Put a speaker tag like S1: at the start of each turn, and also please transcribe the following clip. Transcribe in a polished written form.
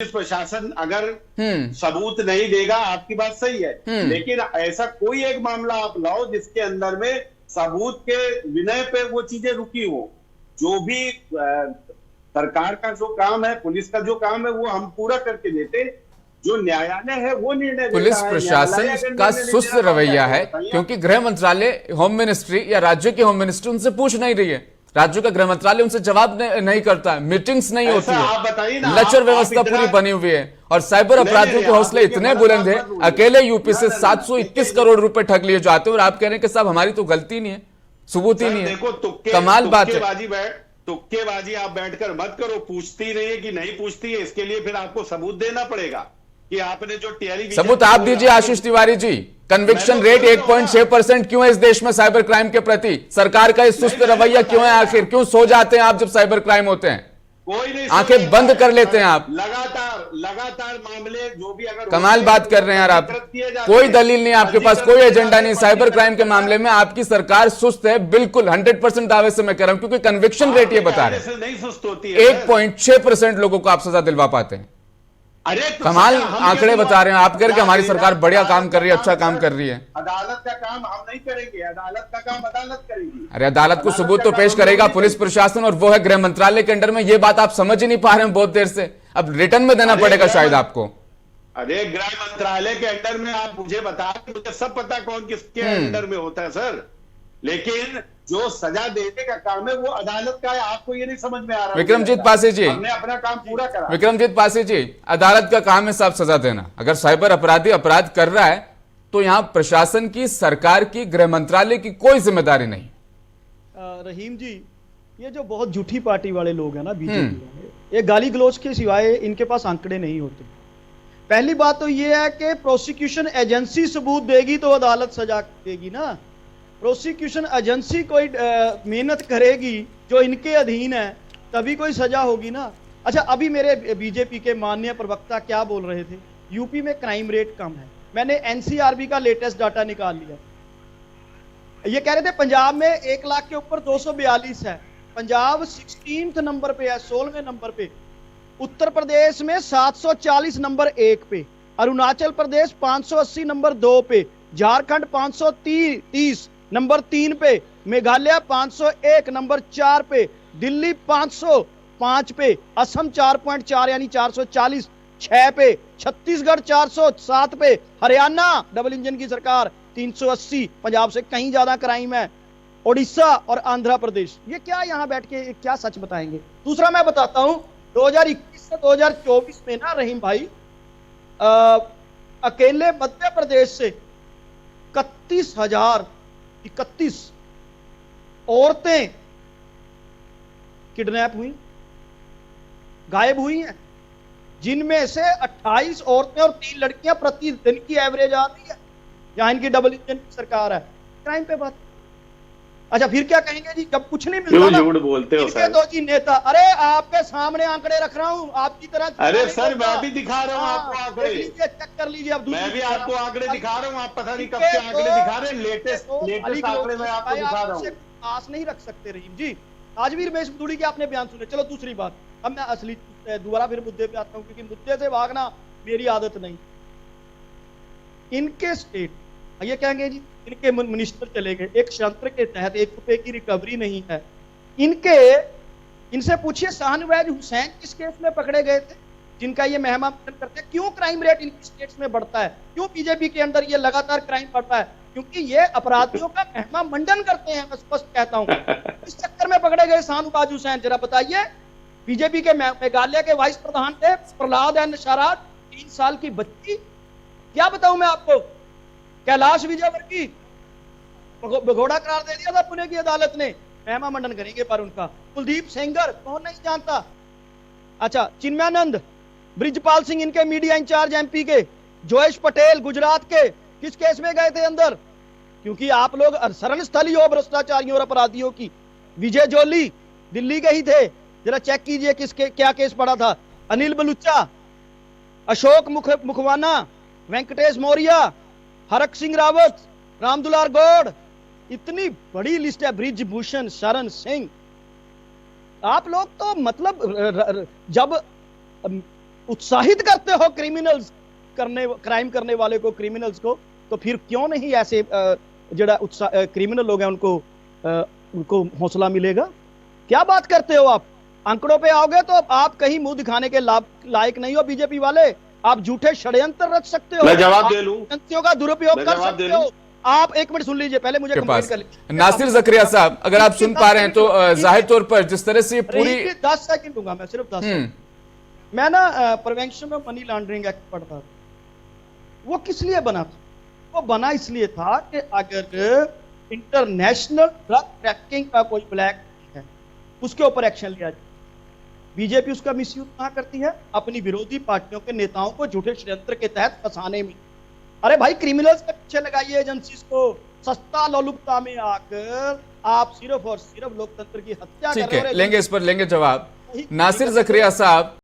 S1: प्रशासन अगर सबूत नहीं देगा, आपकी बात सही है, लेकिन ऐसा कोई एक मामला आप लाओ जिसके अंदर में सबूत के विनय पे वो चीजें रुकी हो। जो भी सरकार का जो काम है, पुलिस का जो काम है, वो हम पूरा करके देते। जो न्यायालय है वो निर्णय,
S2: पुलिस प्रशासन का सुस्त रवैया है, क्योंकि गृह मंत्रालय, होम मिनिस्ट्री या राज्य की होम मिनिस्ट्री उनसे पूछ नहीं रही है। राज्यों का गृह मंत्रालय उनसे जवाब नहीं करता है, मीटिंग्स नहीं होती है, लचर व्यवस्था पूरी बनी हुई है, और साइबर अपराधियों के हौसले इतने बुलंद है। अकेले यूपी से 721 करोड़ रुपए ठग लिए जाते हैं, और आप कह रहे हैं कि साहब हमारी तो गलती नहीं है, सबूत ही नहीं है। कमाल बात है।
S1: तुक्केबाजी आप बैठकर मत करो, पूछती नहीं है कि नहीं पूछती है, इसके लिए फिर आपको सबूत देना पड़ेगा कि आपने जो टेलीविजन।
S2: सबूत आप दीजिए आशीष तिवारी जी। कन्विक्शन रेट 1.6% क्यों है इस देश में साइबर क्राइम के प्रति? सरकार का इस सुस्त रवैया क्यों है? आखिर क्यों सो जाते हैं आप जब साइबर क्राइम होते हैं?
S1: कोई नहीं,
S2: आंखें बंद कर लेते हैं आप।
S1: लगातार मामले जो भी अगर
S2: कमाल बात कर रहे हैं यार आप। कोई दलील नहीं आपके पास, कोई एजेंडा नहीं। साइबर क्राइम के मामले में आपकी सरकार सुस्त है, बिल्कुल 100% दावे से मैं कह रहा हूं, क्योंकि कन्विक्शन रेट ये बता रहे हैं
S1: नहीं सुस्त होती है।
S2: 1.6% लोगों को आप सजा दिलवा पाते हैं।
S1: अरे
S2: कमाल आंकड़े बता रहे हैं आप, कह रहे कि हमारी सरकार बढ़िया काम कर रही है, अच्छा काम कर रही है।
S1: अदालत का काम हम नहीं करेंगे, अदालत का काम अदालत करेगी।
S2: अरे अदालत को सबूत तो पेश करेगा पुलिस प्रशासन, और वो है गृह मंत्रालय के अंडर में। ये बात आप समझ ही नहीं पा रहे हैं बहुत देर से, अब रिटर्न में देना पड़ेगा शायद आपको।
S1: अरे गृह मंत्रालय के अंडर में आप मुझे बता, मुझे सब पता कौन किसके अंडर में होता है सर, लेकिन जो सजा देने का काम है वो अदालत का है। आपको ये नहीं समझ में आ रहा?
S2: विक्रमजीत पासी जी,
S1: हमने अपना काम पूरा करा।
S2: विक्रमजीत पासी जी, अदालत का काम है साफ सजा देना। अगर साइबर अपराधी अपराध कर रहा है तो यहाँ प्रशासन की, सरकार की, गृह मंत्रालय की कोई जिम्मेदारी नहीं।
S3: रहीम जी, ये जो बहुत झूठी पार्टी वाले लोग हैं ना, बीजेपी वाले, ये गाली गलौज के सिवाय इनके पास आंकड़े नहीं होते। पहली बात तो ये है कि प्रोसिक्यूशन एजेंसी सबूत देगी तो अदालत सजा देगी ना। प्रोसिक्यूशन एजेंसी कोई मेहनत करेगी जो इनके अधीन है, तभी कोई सजा होगी ना। अच्छा, अभी मेरे बीजेपी के माननीय प्रवक्ता क्या बोल रहे थे, यूपी में क्राइम रेट कम है। मैंने एनसीआरबी का लेटेस्ट डाटा निकाल लिया। ये कह रहे थे पंजाब में 1 लाख के ऊपर 242 है, पंजाब 16वें नंबर पे है, 16वें नंबर पे। उत्तर प्रदेश में 740 नंबर 1 पे, अरुणाचल प्रदेश 580 नंबर 2 पे, झारखंड 530 नंबर 3 पे, मेघालय 501 नंबर 4 पे, दिल्ली 505 पे, असम 4.4 यानी 440 6 पे, छत्तीसगढ़ 407 पे, हरियाणा डबल इंजन की सरकार 380, पंजाब से कहीं ज्यादा क्राइम है, ओडिशा और आंध्र प्रदेश। ये क्या यहाँ बैठ के क्या सच बताएंगे? दूसरा मैं बताता हूं, 2021 से 2024 में ना रहीम भाई, अकेले मध्य प्रदेश से 31,031 औरतें किडनैप हुई, गायब हुई हैं, जिनमें से 28 औरतें और 3 लड़कियां प्रतिदिन की एवरेज आ रही है। यहां इनकी डबल इंजन की सरकार है। क्राइम पे बात, अच्छा फिर क्या कहेंगे जी, जब कुछ नहीं मिलता ना,
S1: झूठ बोलते हो सर।
S3: तो जी नेता, अरे आपके सामने आंकड़े रख रहा हूं, आपकी तरह।
S1: अरे सर मैं भी दिखा रहा हूं आपको आंकड़े,
S3: चेक कर लीजिए। अब
S1: मैं भी आपको आंकड़े दिखा रहा हूं, आप पता नहीं कब के आंकड़े दिखा रहे हैं, लेटेस्ट आंकड़े मैं आपको दिखा रहा हूं।
S3: आस नहीं रख सकते रहीम जी। आज भी रमेश बदूड़ी के आपने बयान सुने। चलो दूसरी बात, अब मैं असली दोबारा फिर मुद्दे पे आता हूं, क्योंकि मुद्दे से भागना मेरी आदत नहीं। इनके स्टेट, ये कहेंगे जी इनके मिनिस्टर चले गए, एक षड्यंत्र के तहत 1 रुपए की रिकवरी नहीं है। इनसे पूछिए शाहनवाज हुसैन किस केस में पकड़े गए थे, जिनका ये महिमा मंडन करते हैं। क्यों क्राइम रेट इनकी स्टेट्स में बढ़ता है? क्यों बीजेपी के अंदर ये लगातार क्राइम बढ़ता है? क्योंकि ये अपराधियों का महिमा मंडन करते हैं। मैं स्पष्ट कहता हूं, इस चक्कर में पकड़े गए शाहनवाज हुसैन। जरा बताइए, बीजेपी के मेघालय के वाइस प्रधान थे प्रहलाद एन शराद, 3 साल की बच्ची, क्या बताऊं मैं आपको, कैलाश विजयवर्गीय भगोड़ा करार दे दिया था पुणे की अदालत ने। महिमा मंडन करेंगे पर उनका। कुलदीप सेंगर कौन नहीं जानता। अच्छा, चिन्मयानंद, ब्रिजपाल सिंह इनके मीडिया इंचार्ज एमपी के, जोएश पटेल गुजरात के, किस केस में गए थे अंदर? क्योंकि आप लोग शरण स्थली हो भ्रष्टाचारियों और अपराधियों की। विजय जोली दिल्ली के ही थे, जरा चेक कीजिए किसके क्या केस पड़ा था। अनिल बलूचा, अशोक मुखवाना, वेंकटेश मौर्य, हरक सिंह रावत, रामदुलार गौड़, इतनी बड़ी लिस्ट है। ब्रिजभूषण शरण सिंह। आप लोग तो मतलब जब उत्साहित करते हो क्रिमिनल्स क्राइम करने वाले को, क्रिमिनल्स को, तो फिर क्यों नहीं ऐसे जड़ा क्रिमिनल लोग हैं उनको हौसला मिलेगा? क्या बात करते हो आप? आंकड़ों पे आओगे तो आप कहीं मुंह दिखाने के लायक नहीं हो बीजेपी वाले। आप झूठे षड्यंत्र रच सकते हो,
S1: मैं जवाब दे लूं,
S3: एजेंसियों का दुरुपयोग कर सकते हो आप। एक मिनट सुन लीजिए, पहले मुझे कंप्लीट कर लीजिए।
S2: नासिर जकरिया साहब, अगर आप सुन पा रहे हैं तो जाहिर तौर पर जिस तरह से पूरी
S3: 10 सेकंड दूंगा मैं, सिर्फ 10 सेकंड। मैं ना prevention of money laundering act पढ़ता था। वो किस लिए बना था? वो बना इसलिए था कि अगर इंटरनेशनल ड्रग ट्रैफिकिंग का कोई ब्लैक है उसके ऊपर एक्शन लिया जाए। बीजेपी उसका मिसयूज कहां करती है? अपनी विरोधी पार्टियों के नेताओं को झूठे षड्यंत्र के तहत फंसाने में। अरे भाई, क्रिमिनल्स के पीछे लगाइए एजेंसीज को। सस्ता लोलुपता में आकर आप सिर्फ और सिर्फ लोकतंत्र की हत्या कर रहे हो।
S2: लेंगे इस पर लेंगे जवाब। नासिर जकरिया साहब,